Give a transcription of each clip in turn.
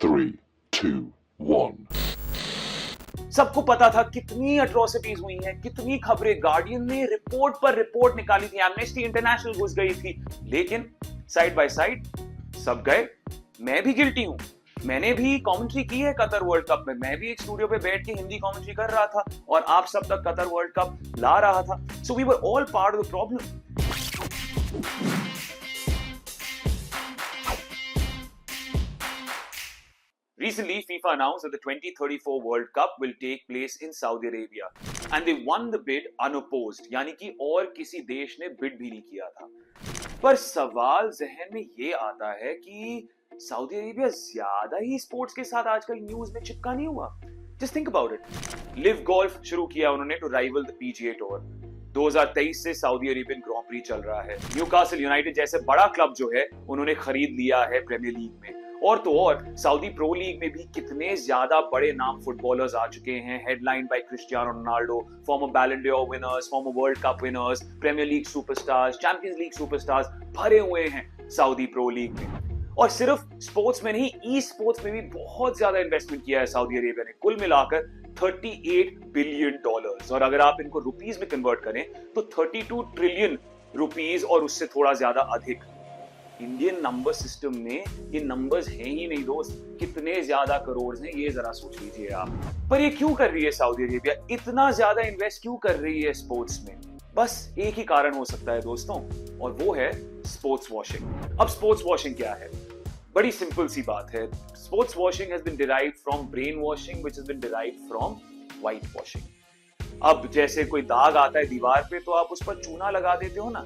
3, 2, 1. सबको पता था कितनी अट्रॉसिटीज हुई हैं, कितनी खबरें गार्डियन ने रिपोर्ट पर रिपोर्ट निकाली थी, एमनेस्टी इंटरनेशनल घुस गई थी, लेकिन साइड बाय साइड सब गए। मैं भी गिल्टी हूं, मैंने भी कमेंट्री की है कतर वर्ल्ड कप में, मैं भी एक स्टूडियो पे बैठ के हिंदी कमेंट्री कर रहा था और आप सब तक कतर वर्ल्ड कप ला रहा था। So we were all part of the problem. Recently, FIFA announced that the 2034 World Cup will take place in Saudi Arabia, and they won the bid unopposed, यानी कि और किसी देश ने बिड भी नहीं किया था। पर सवाल जहन में ये आता है कि सऊदी अरेबिया ज्यादा ही स्पोर्ट्स के साथ आजकल न्यूज में चिपका नहीं हुआ? Just think about it. LIV golf शुरू किया उन्होंने to rival the PGA tour. 2023 से सऊदी अरेबियन ग्रैंड प्री चल रहा है। न्यूकासल यूनाइटेड जैसे बड़ा क्लब जो है उन्होंने खरीद लिया है प्रीमियर लीग में। और तो और सऊदी प्रो लीग में भी कितने ज्यादा बड़े नाम फुटबॉलर्स आ चुके हैं, headline by Cristiano Ronaldo, former Ballon d'Or winners, former World Cup winners, Premier League superstars, Champions League superstars भरे हुए हैं सऊदी प्रो लीग में। और सिर्फ स्पोर्ट्स में नहीं, ई स्पोर्ट्स में भी बहुत ज्यादा इन्वेस्टमेंट किया है सऊदी अरेबिया ने, कुल मिलाकर $38 बिलियन। और अगर आप इनको रुपीस में कन्वर्ट करें तो 32 ट्रिलियन रुपीस और उससे थोड़ा ज्यादा अधिक। इंडियन नंबर सिस्टम में ये नंबर्स हैं ही नहीं दोस्त, कितने ज्यादा करोड़ हैं ये जरा सोच लीजिए आप। पर ये क्यों कर रही है सऊदी अरेबिया, इतना ज्यादा इन्वेस्ट क्यों कर रही है स्पोर्ट्स में? बस एक ही कारण हो सकता है दोस्तों, और वो है स्पोर्ट्स वॉशिंग। अब स्पोर्ट्स वॉशिंग क्या है? बड़ी सिंपल सी बात है। Sportswashing has been derived from brainwashing which has been derived from whitewashing. अब जैसे कोई दाग आता है दीवार पे तो आप उस पर चूना लगा देते हो ना,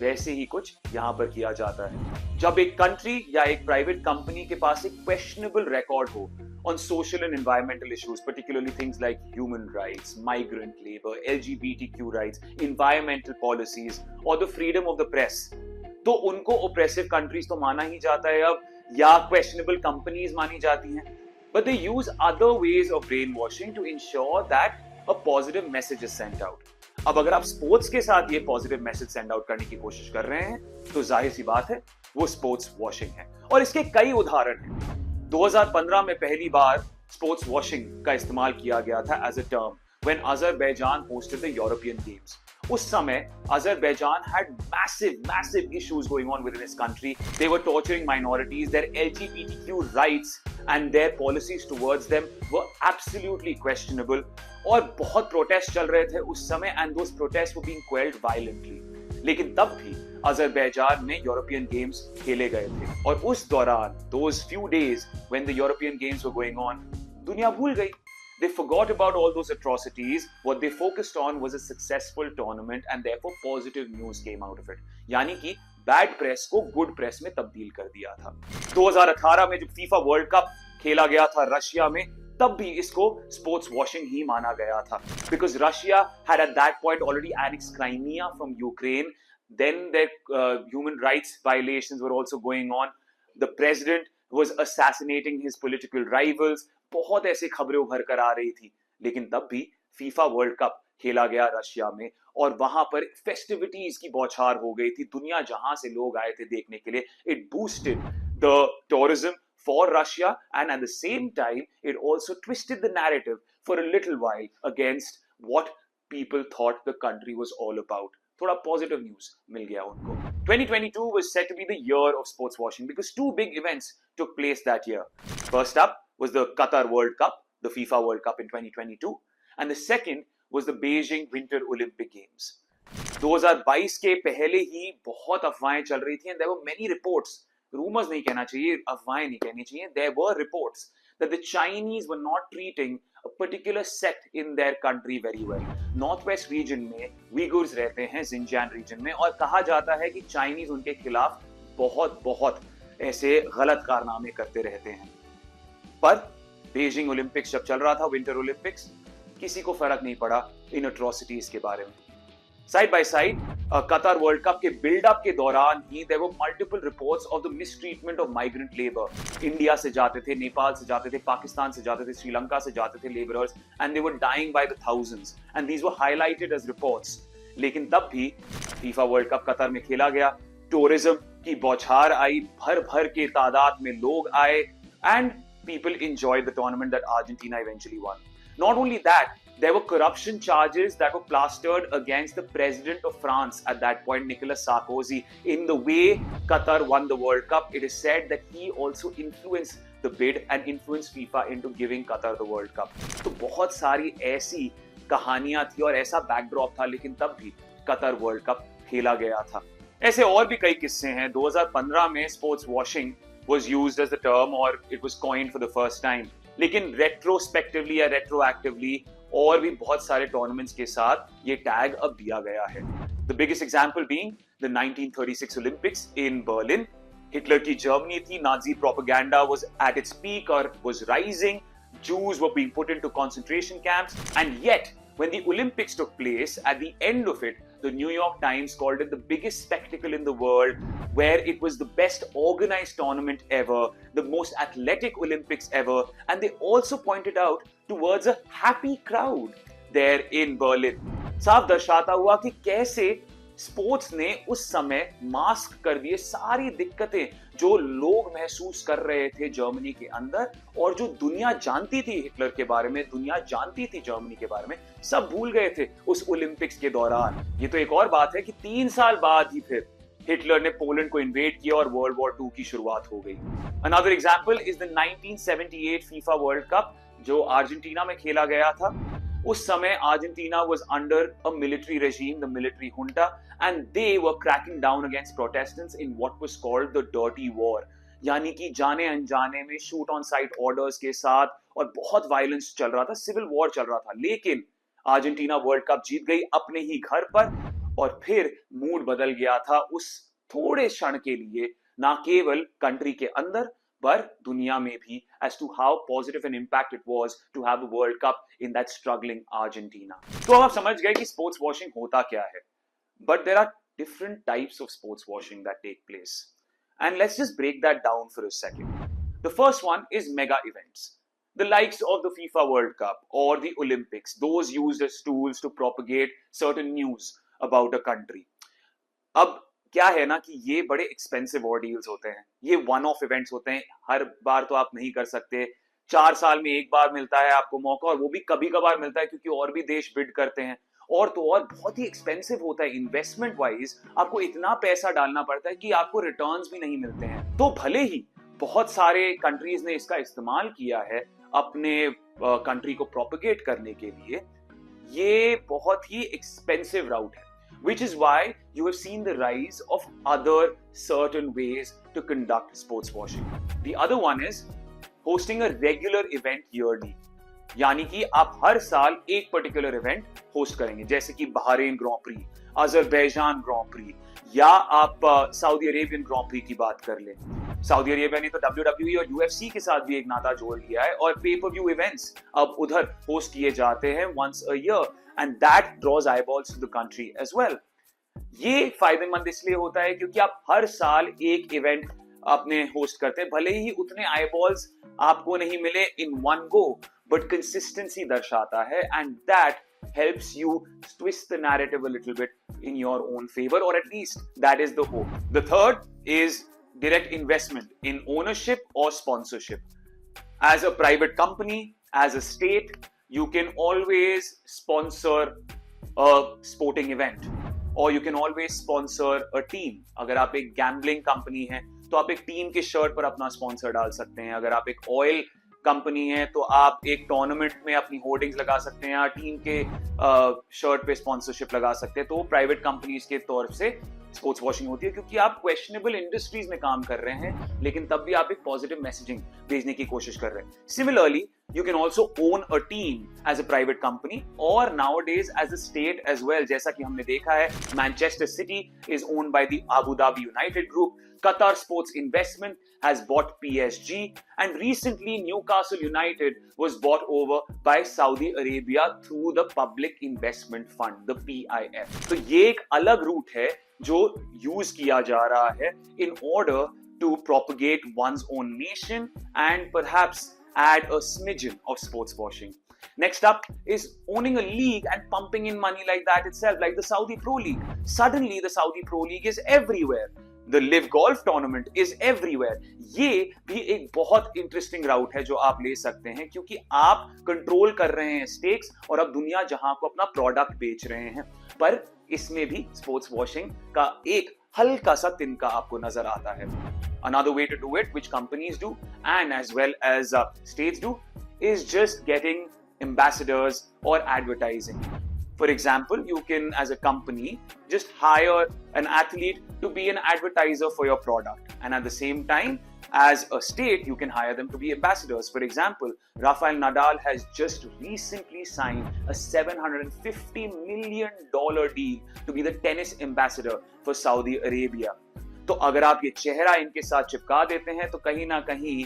वैसे ही कुछ यहां पर किया जाता है। जब एक कंट्री या एक प्राइवेट कंपनी के पास एक क्वेश्चनेबल रिकॉर्ड हो on social and environmental issues, particularly things like human rights, migrant labor, LGBTQ rights, environmental policies, or the freedom of the press, तो उनको oppressive countries तो माना ही जाता है अब, या questionable companies मानी जाती हैं, but they use other ways of brainwashing to ensure that a positive message is sent out. अब अगर आप स्पोर्ट्स के साथ ये पॉजिटिव मैसेज सेंड आउट करने की कोशिश कर रहे हैं तो जाहिर सी बात है वो स्पोर्ट्स वॉशिंग है, और इसके कई उदाहरण हैं। 2015 में पहली बार स्पोर्ट्स वॉशिंग का इस्तेमाल किया गया था as a term when Azerbaijan hosted the European games. उस समय Azerbaijan had massive issues going on within its country. They were torturing minorities, their LGBTQ rights and their policies towards them were absolutely questionable. और बहुत protest चल रहे थे उस समय, and those protests were being quelled violently. लेकिन तब भी अजरबैजान में यूरोपियन गेम्स खेले गए थे, और उस दौरान those few days when the European games were going on, दुनिया भूल गई। They forgot about all those atrocities. What they focused on was a successful tournament and therefore positive news came out of it. यानी कि bad press को good press में तब्दील कर दिया था। 2018 में जब फीफा वर्ल्ड कप खेला गया था रशिया में, तब भी इसको स्पोर्ट्स वॉशिंग ही माना गया था, because Russia had at that point already annexed Crimea from Ukraine. Then their human rights violations were also going on. The president was assassinating his political rivals. बहुत ऐसी खबरें उभर कर आ रही थी, लेकिन तब भी फीफा वर्ल्ड कप खेला गया रशिया में, और वहां पर फेस्टिविटीज की बौछार हो गई थी। दुनिया जहां से लोग आए थे देखने के लिए, it boosted the tourism for Russia, and at the same time it also twisted the narrative for a little while against what people thought the country was all about. थोड़ा positive news मिल गया उनको। 2022 was said to be the year of sports washing because two big events took place that year. First up was the Qatar World Cup, the FIFA World Cup in 2022, and the second was the Beijing Winter Olympic Games. 2022 के पहले ही बहुत अफवाहें चल रही थी, and there were many reports, rumors नहीं कहना चाहिए, अफवाहें नहीं कहनी चाहिए, there were reports that the Chinese were not treating a particular sect in their country very well. Northwest region में Uyghurs रहते हैं, Xinjiang region में, और कहा जाता है कि Chinese उनके खिलाफ बहुत ऐसे गलत कारनामे करते रहते हैं। पर बीजिंग ओलंपिक्स जब चल रहा था, विंटर ओलंपिक्स, किसी को फर्क नहीं पड़ा इन अट्रॉसिटीज के बारे में। Side by side Qatar World Cup के बिल्डअप के दौरान ही there were multiple reports of the mistreatment of migrant labour. India से जाते थे, नेपाल से जाते थे, पाकिस्तान से जाते थे, श्रीलंका से जाते थे labourers, and they were dying by the thousands, and these were highlighted as reports. लेकिन तब भी फीफा वर्ल्ड कप कतर में खेला गया, टूरिज्म की बौछार आई, भर भर के तादाद में लोग आए, and people enjoyed the tournament that Argentina eventually won. Not only that, there were corruption charges that were plastered against the president of France at that point, Nicolas Sarkozy, in the way Qatar won the World Cup. It is said that he also influenced the bid and influenced FIFA into giving Qatar the World Cup. तो बहुत सारी ऐसी कहानियां थी और ऐसा backdrop था, लेकिन तब भी कतर वर्ल्ड कप खेला गया था। ऐसे और भी कई किस्से हैं। 2015 में sports washing was used as the term or it was coined for the first time, लेकिन retrospectively या retroactively और भी बहुत सारे टूर्नामेंट्स के साथ ये टैग अब दिया गया है। The biggest example being the 1936 Olympics in Berlin. Hitler की जर्मनी थी, Nazi propaganda was at its peak or was rising. Jews were being put into concentration camps, and yet when the Olympics took place, at the end of it, the New York Times called it the biggest spectacle in the world, where it was the best organized tournament ever, the most athletic Olympics ever, and they also pointed out towards a happy crowd there in Berlin. साफ दर्शाता हुआ कि कैसे sports ने उस समय mask कर दिए सारी दिक्कतें जो लोग महसूस कर रहे थे जर्मनी के अंदर, और जो दुनिया जानती थी हिटलर के बारे में, दुनिया जानती थी जर्मनी के बारे में, सब भूल गए थे उस ओलंपिक्स के दौरान। ये तो एक और बात है कि 3 साल बाद ही फिर हिटलर ने पोलैंड को इन्वेड किया और वर्ल्ड वॉर 2 की शुरुआत हो गई। Another example is the 1978 FIFA world cup जो अर्जेंटीना में खेला गया था। उस समय Argentina was under a military regime, the military junta, and they were cracking down against Protestants in what was called the dirty war. यानी कि जाने अनजाने में शूट ऑन साइट ऑर्डर्स के साथ और बहुत वायलेंस चल रहा था, सिविल वॉर चल रहा था, लेकिन अर्जेंटीना वर्ल्ड कप जीत गई अपने ही घर पर, और फिर मूड बदल गया था उस थोड़े क्षण के लिए, ना केवल कंट्री के अंदर पर दुनिया में भी, as to how positive an impact it was to have the World Cup in that struggling Argentina. तो अब आप समझ गए कि स्पोर्ट्स वॉशिंग होता क्या है, but there are different types of sports washing that take place, and let's just break that down for a second. The first one is mega events, the likes of the FIFA World Cup or the Olympics, those used as tools to propagate certain news about a country. अब क्या है ना कि ये बड़े expensive ऑर्डील्स होते हैं, ये वन ऑफ इवेंट्स होते हैं, हर बार तो आप नहीं कर सकते, 4 साल में एक बार मिलता है आपको मौका, और वो भी कभी कभार मिलता है क्योंकि और भी देश बिड करते हैं, और तो और बहुत ही एक्सपेंसिव होता है। इन्वेस्टमेंट वाइज आपको इतना पैसा डालना पड़ता है कि आपको रिटर्न्स भी नहीं मिलते हैं। तो भले ही बहुत सारे कंट्रीज ने इसका इस्तेमाल किया है अपने कंट्री को प्रोपेगेट करने के लिए, ये बहुत ही एक्सपेंसिव राउट है, which is why you have seen the rise of other certain ways to conduct sports washing. The other one is hosting a regular event yearly. यानी कि आप हर साल एक पर्टिकुलर इवेंट होस्ट करेंगे, जैसे कि बहरीन ग्रां प्री, अजरबैजान ग्रां pre, या आप सऊदी अरेबियन ग्रां प्री की बात कर लें। सऊदी अरेबिया ने तो WWE और UFC के साथ भी एक नाता जोड़ लिया है, और पे पर व्यू इवेंट्स अब उधर होस्ट किए जाते हैं once a year, and that draws eyeballs to the country as well. ये फायदेमंद इसलिए होता है क्योंकि आप हर साल एक इवेंट अपने होस्ट करते हैं, भले ही उतने eyeballs आपको नहीं मिले in one go, but consistency दर्शाता है, and that helps you twist the narrative a little bit in your own favor, or at least that is the hope. The third is direct investment in ownership or sponsorship. As a private company, as a state, you can always sponsor a sporting event, or you can always sponsor a team. अगर आप एक gambling company है तो आप एक team के shirt पर अपना स्पॉन्सर डाल सकते हैं, अगर आप एक ऑयल कंपनी है तो आप एक टूर्नामेंट में अपनी होर्डिंग्स लगा सकते हैं या टीम के शर्ट पे स्पॉन्सरशिप लगा सकते हैं। तो प्राइवेट कंपनीज के तौर से स्पोर्ट्स वॉशिंग होती है क्योंकि आप क्वेश्चनेबल इंडस्ट्रीज में काम कर रहे हैं, लेकिन तब भी आप एक पॉजिटिव मैसेजिंग भेजने की कोशिश कर रहे हैं। Similarly you can also own a team as a private company or nowadays as a state as well. जैसा कि हमने देखा है, Manchester City is owned by the Abu Dhabi United Group, Qatar Sports Investment has bought PSG, and recently Newcastle United was bought over by Saudi Arabia through the Public Investment Fund, the PIF. तो ये एक अलग root है जो use किया जा रहा है in order to propagate one's own nation and perhaps add a smidgen of sports washing. Next up is owning a league and pumping in money like that itself, like the Saudi Pro League. Suddenly the Saudi Pro League is everywhere. The live golf tournament is everywhere. ये भी एक बहुत interesting राउट है जो आप ले सकते हैं, क्योंकि आप कंट्रोल कर रहे हैं स्टेक्स और अब दुनिया जहां को अपना प्रोडक्ट बेच रहे हैं। पर इसमें भी स्पोर्ट्स वॉशिंग का एक हल्का सा तिनका आपको नजर आता है। Another way to do it, which companies do and as well as states do, is just getting ambassadors or advertising. For example, you can, as a company, just hire an athlete to be an advertiser for your product, and at the same time, as a state, you can hire them to be ambassadors. For example, Rafael Nadal has just recently signed a $750 million deal to be the tennis ambassador for Saudi Arabia. तो अगर आप ये चेहरा इनके साथ चिपका देते हैं तो कहीं ना कहीं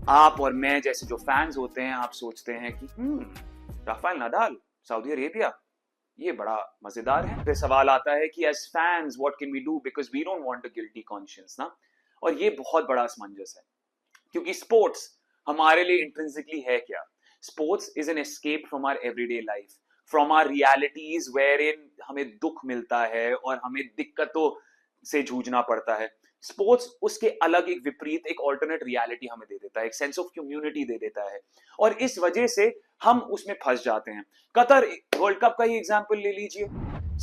आप और मैं जैसे जो फैंस होते हैं, आप सोचते हैं कि राफेल नडाल, सऊदी अरेबिया, ये बड़ा मजेदार है। फिर सवाल आता है कि as fans what can we do, because we don't want a guilty conscience ना। और ये बहुत बड़ा असमंजस है, क्योंकि स्पोर्ट्स हमारे लिए इंट्रिंसिकली है क्या? Sports is an escape from our everyday life, from our realities wherein हमें दुख मिलता है और हमें दिक्कतों से जूझना पड़ता है। स्पोर्ट्स उसके अलग एक विपरीत, एक ऑल्टरनेट रियलिटी हमें दे देता है, एक सेंस ऑफ कम्युनिटी दे देता है, और इस वजह से हम उसमें फंस जाते हैं। कतर वर्ल्ड कप का ही एग्जांपल ले लीजिए।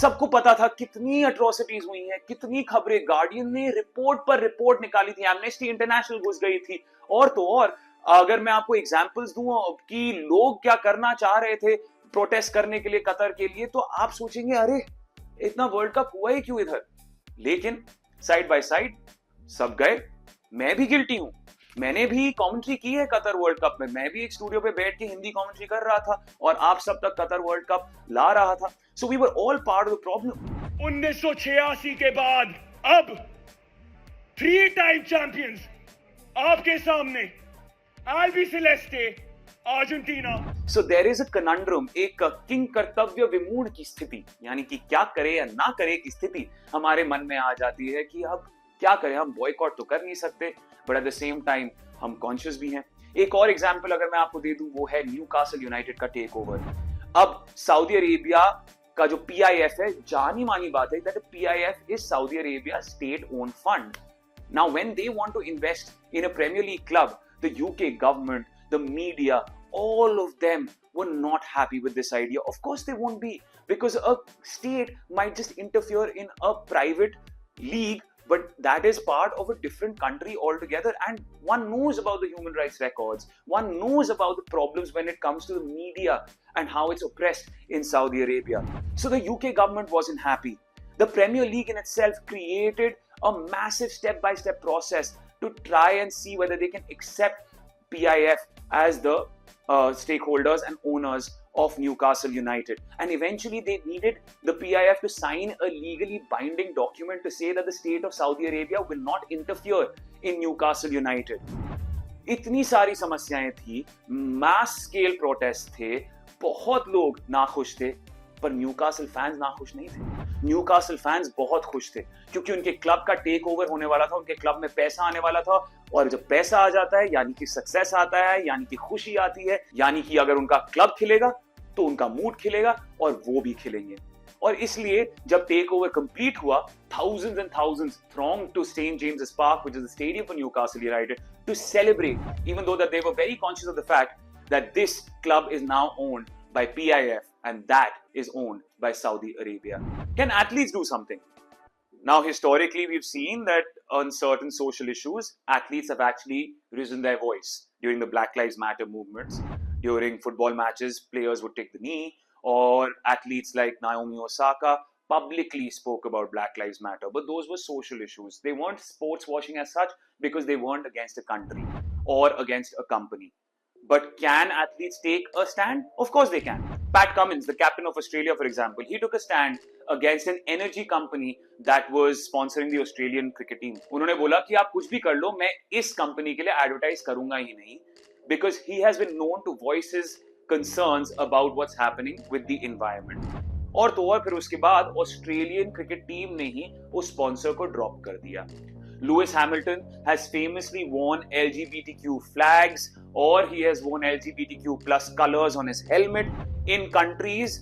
सबको पता था कितनी अट्रॉसिटीज हुई हैं, कितनी खबरें, गार्डियन ने रिपोर्ट पर रिपोर्ट निकाली थी, एमनेस्टी इंटरनेशनल घुस गई थी, और तो और अगर मैं आपको एग्जांपल्स दूं कि लोग क्या करना चाह रहे थे प्रोटेस्ट करने के लिए कतर के लिए, तो आप सोचेंगे अरे इतना वर्ल्ड कप हुआ ही क्यों इधर। लेकिन साइड बाय साइड सब गए। मैं भी गिल्टी हूं, मैंने भी कमेंट्री की है कतर वर्ल्ड कप में, मैं भी एक स्टूडियो पे बैठ के हिंदी कमेंट्री कर रहा था और आप सब तक कतर वर्ल्ड कप ला रहा था। So we were all part of the problem. 1986 के बाद अब 3 टाइम चैंपियंस आपके सामने, Albiceleste Argentina. So there is a conundrum, एक किंग कर्तव्य विमूढ़ की स्थिति, यानी कि क्या करे या ना करे की स्थिति हमारे मन में आ जाती है कि अब क्या करें। हम बॉयकॉट तो कर नहीं सकते, but at the same time हम कॉन्शियस भी हैं। एक और एग्जांपल अगर मैं आपको दे दूं, वो है न्यूकासल यूनाइटेड का टेक ओवर। अब सऊदी अरेबिया का जो PIF है, जानी मानी बात है that PIF is Saudi Arabia state own fund. Now when they want to invest in a Premier League club, the UK government, the media, all of them were not happy with this idea. Of course they won't be, because a state might just interfere in a private league, but that is part of a different country altogether, and one knows about the human rights records, one knows about the problems when it comes to the media and how it's oppressed in Saudi Arabia. So the UK government wasn't happy. The Premier League in itself created a massive step-by-step process to try and see whether they can accept PIF as the stakeholders and owners of Newcastle United, and eventually they needed the PIF to sign a legally binding document to say that the state of Saudi Arabia will not interfere in Newcastle United. इतनी सारी समस्याएं थी, mass scale protest थे, बहुत लोग नाखुश थे, पर न्यूकासल फैंस नाखुश नहीं थे। न्यूकासल फैंस बहुत खुश थे, क्योंकि उनके क्लब का टेक ओवर होने वाला था, उनके क्लब में पैसा आने वाला था, और जब पैसा आ जाता है यानी कि सक्सेस आता है, यानी कि खुशी आती है, यानी कि अगर उनका क्लब खिलेगा तो उनका मूड खिलेगा और वो भी खिलेंगे। और इसलिए जब टेक ओवर कंप्लीट हुआ, thousands and thousands thronged to St. James's Park, which is the stadium for Newcastle United, to celebrate, even though that they were very conscious of the fact that this club is now owned by PIF, and that is owned by Saudi Arabia. Can athletes do something? Now, historically, we've seen that on certain social issues, athletes have actually risen their voice during the Black Lives Matter movements. During football matches, players would take the knee, or athletes like Naomi Osaka publicly spoke about Black Lives Matter. But those were social issues. They weren't sports washing as such, because they weren't against a country or against a company. But can athletes take a stand? Of course they can. Pat Cummins, the captain of Australia, for example, he took a stand against an energy company that was sponsoring the Australian cricket team. उन्होंने बोला कि आप कुछ भी कर लो, मैं इस company के लिए एडवर्टाइज करूंगा ही नहीं, because he has been known to voice his concerns about what's happening with the environment. और तो और फिर उसके बाद ऑस्ट्रेलियन क्रिकेट टीम ने ही उस स्पॉन्सर को ड्रॉप कर दिया। Lewis Hamilton has famously worn LGBTQ flags, or he has worn LGBTQ plus colors on his helmet in countries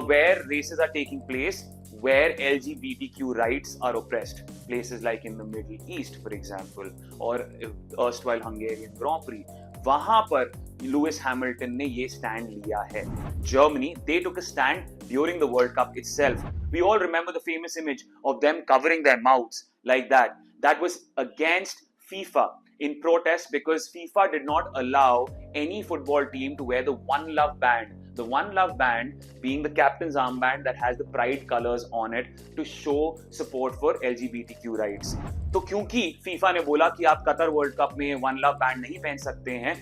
where races are taking place, where LGBTQ rights are oppressed. places like in the Middle East, for example, or erstwhile Hungarian Grand Prix, वहां पर Lewis Hamilton ने ये stand लिया है. Germany, they took a stand during the World Cup itself. We all remember the famous image of them covering their mouths like that. That was against FIFA in protest because FIFA did not allow any football team to wear the One Love band. The One Love band being the captain's armband that has the pride colors on it to show support for LGBTQ rights. तो क्योंकि FIFA ने बोला कि आप Qatar World cup में One Love band नहीं पहन सकते हैं,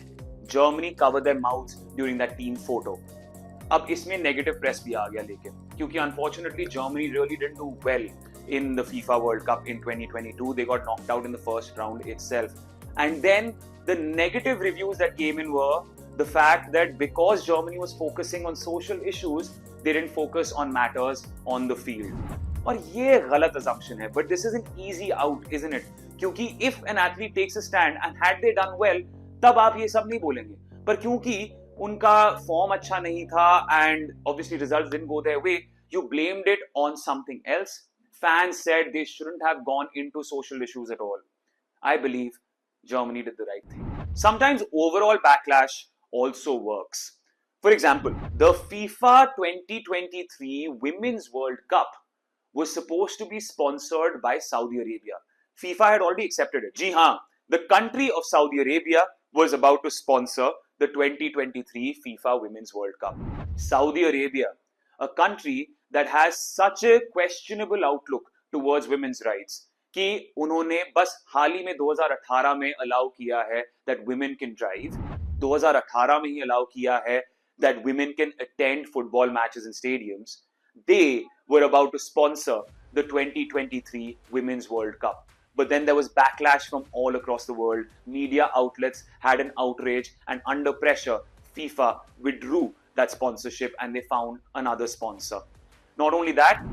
Germany covered their mouths during that team photo. अब इसमें नेगेटिव प्रेस भी आ गया लेकिन क्योंकि unfortunately Germany really didn't do well in the FIFA World Cup in 2022. They got knocked out in the first round itself. And then the negative reviews that came in were the fact that because Germany was focusing on social issues, they didn't focus on matters on the field. और ये गलत assumption है, but this is an easy out, isn't it? क्योंकि if an athlete takes a stand and had they done well, तब आप ये सब नहीं बोलेंगे. पर क्योंकि उनका फॉर्म अच्छा नहीं था and obviously results didn't go their way, you blamed it on something else. Fans said they shouldn't have gone into social issues at all. I believe Germany did the right thing. Sometimes overall backlash also works. For example, the FIFA 2023 Women's World Cup was supposed to be sponsored by Saudi Arabia. FIFA had already accepted it. जी हाँ, the country of Saudi Arabia was about to sponsor the 2023 FIFA Women's World Cup. Saudi Arabia, a country that has such a questionable outlook towards women's rights, कि उन्होंने बस हाल ही में 2018 में allow किया है that women can drive, 2018 में ही allow किया है that women can attend football matches in stadiums. They were about to sponsor the 2023 Women's World Cup. But then there was backlash from all across the world. Media outlets had an outrage, and under pressure, FIFA withdrew that sponsorship and they found another sponsor. Not only that,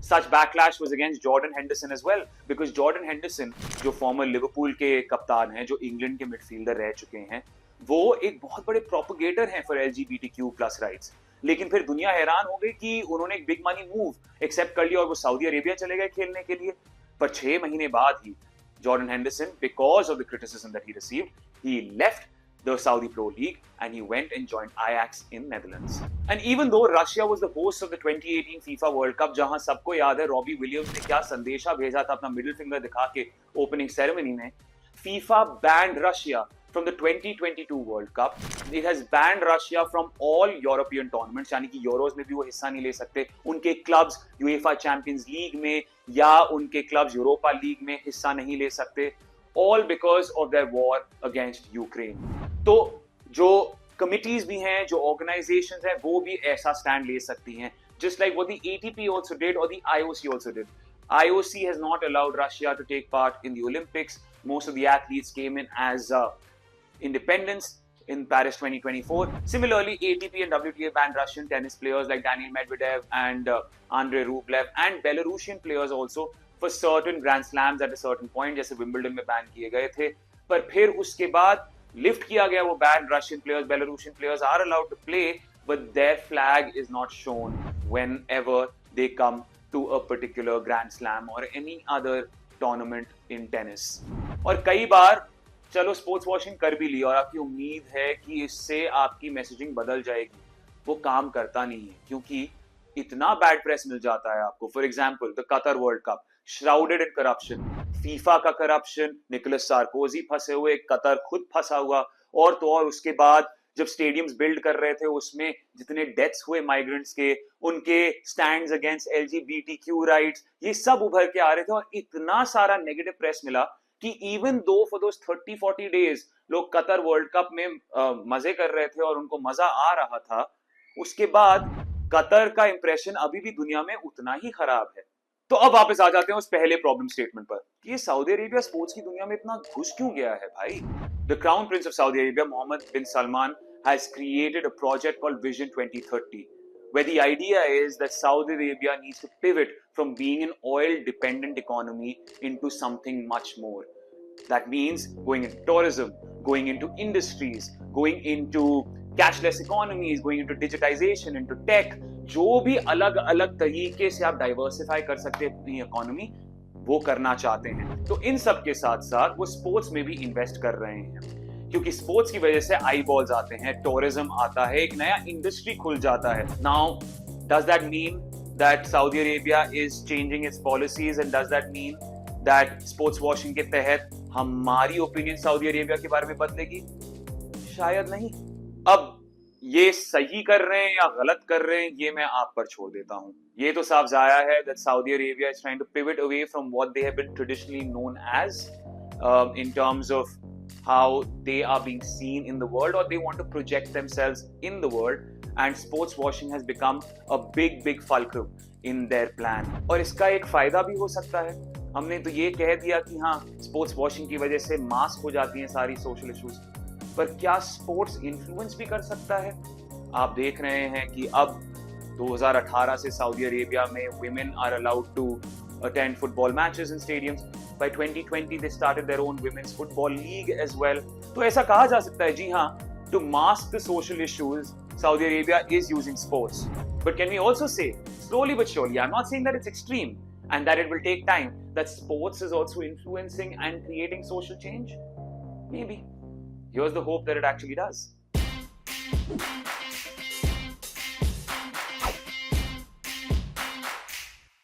such backlash was against Jordan Henderson as well, because Jordan Henderson, जो former Liverpool के कप्तान हैं, जो England के midfielder रह चुके हैं, वो एक बहुत बड़े प्रोपेगेटर हैं for LGBTQ+ rights. लेकिन फिर दुनिया हैरान हो गई कि उन्होंने एक बिग मनी मूव एक्सेप्ट कर लिया और वो सऊदी अरेबिया चले गए खेलने के लिए. पर 6 महीने बाद ही Jordan Henderson, because of the criticism that he received, he left the Saudi Pro League and he went and joined Ajax in Netherlands. And even though Russia was the host of the 2018 FIFA World Cup, जहां सबको याद है Robbie Williams ने क्या संदेशा भेजा था अपना मिडिल फिंगर दिखा के ओपनिंग सेरेमनी में, FIFA banned Russia from the 2022 World Cup. It has banned Russia from all European tournaments, यानी कि यूरोज में भी वो हिस्सा नहीं ले सकते. उनके क्लब्स UEFA चैंपियंस लीग में या उनके क्लब्स यूरोपा लीग में हिस्सा नहीं ले सकते. All because of their war against Ukraine. तो जो कमिटीज भी हैं, जो ऑर्गेनाइजेशंस हैं, वो भी ऐसा स्टैंड ले सकती हैं. Just like what the ATP also did or the IOC also did. IOC has not allowed Russia to take part in the Olympics. Most of the athletes came in as independents in Paris 2024. Similarly, ATP and WTA banned Russian tennis players like Daniil Medvedev and Andrei Rublev and Belarusian players also for certain Grand Slams at a certain point, जैसे Wimbledon में ban किए गए थे. पर फिर उसके बाद lift किया गया वो ban. Russian players, Belarusian players are allowed to play, but their flag is not shown whenever they come to a particular Grand Slam or any other tournament in tennis. और कई बार चलो स्पोर्ट्स वॉशिंग कर भी ली और आपकी उम्मीद है कि इससे आपकी मैसेजिंग बदल जाएगी, वो काम करता नहीं है क्योंकि इतना बैड प्रेस मिल जाता है आपको. For example the Qatar World cup shrouded in corruption, FIFA का करप्शन, निकोलस सार्कोजी फंसे हुए, कतर खुद फंसा हुआ, और तो और उसके बाद जब स्टेडियम्स बिल्ड कर रहे थे उसमें जितने डेथ्स हुए माइग्रेंट्स के, उनके स्टैंड्स अगेंस्ट LGBTQ राइट्स, ये सब उभर के आ रहे थे और इतना सारा नेगेटिव प्रेस मिला कि even though for those 30-40 days लोग कतर वर्ल्ड कप में मजे कर रहे थे और उनको मजा आ रहा था, उसके बाद कतर का इंप्रेशन अभी भी दुनिया में उतना ही खराब है. तो अब वापस आ जाते हैं उस पहले प्रॉब्लम स्टेटमेंट पर कि ये सऊदी अरेबिया स्पोर्ट्स की दुनिया में इतना घुस क्यों गया है भाई. The crown prince of Saudi Arabia Mohammed bin Salman has created a project called Vision 2030, where the idea is that Saudi Arabia needs to pivot from being an oil-dependent economy into something much more. That means going into tourism, going into industries, going into cashless economies, going into digitization, into tech. जो भी अलग अलग तरीके से आप diversify कर सकते हैं अपनी इकोनॉमी, वो करना चाहते हैं। तो इन सब के साथ साथ वो स्पोर्ट्स में भी इन्वेस्ट कर रहे हैं, क्योंकि स्पोर्ट्स की वजह से आई बॉल्स आते हैं, टूरिज्म आता है, एक नया इंडस्ट्री खुल जाता है। Now does that mean that Saudi Arabia is changing it's policies and does that mean that sports washing के तहत हमारी ओपिनियन सऊदी अरेबिया के बारे में बदलेगी? शायद नहीं। अब ये सही कर रहे हैं या गलत कर रहे हैं, ये मैं आप पर छोड़ देता हूं। ये तो साफ जाया है that Saudi Arabia is trying to pivot away from what they have been traditionally known as in terms of how they are being seen in the world, or they want to project themselves in the world, and sports washing has become a big fulcrum in their plan. और इसका एक फायदा भी हो सकता है। हमने तो ये कह दिया कि हाँ, स्पोर्ट्स वॉशिंग की वजह से मास्क हो जाती हैं सारी सोशल इश्यूज, पर क्या स्पोर्ट्स इन्फ्लुएंस भी कर सकता है? आप देख रहे हैं कि अब 2018 से सऊदी अरेबिया में women are allowed to attend football matches in stadiums. By 2020 they started their own women's football league as well. तो ऐसा कहा जा सकता है, जी हाँ, to mask the social issues, Saudi Arabia is using sports. But can we also say, slowly but surely, I'm not saying that it's extreme and that it will take time, that sports is also influencing and creating social change? Maybe. Here's the hope that it actually does.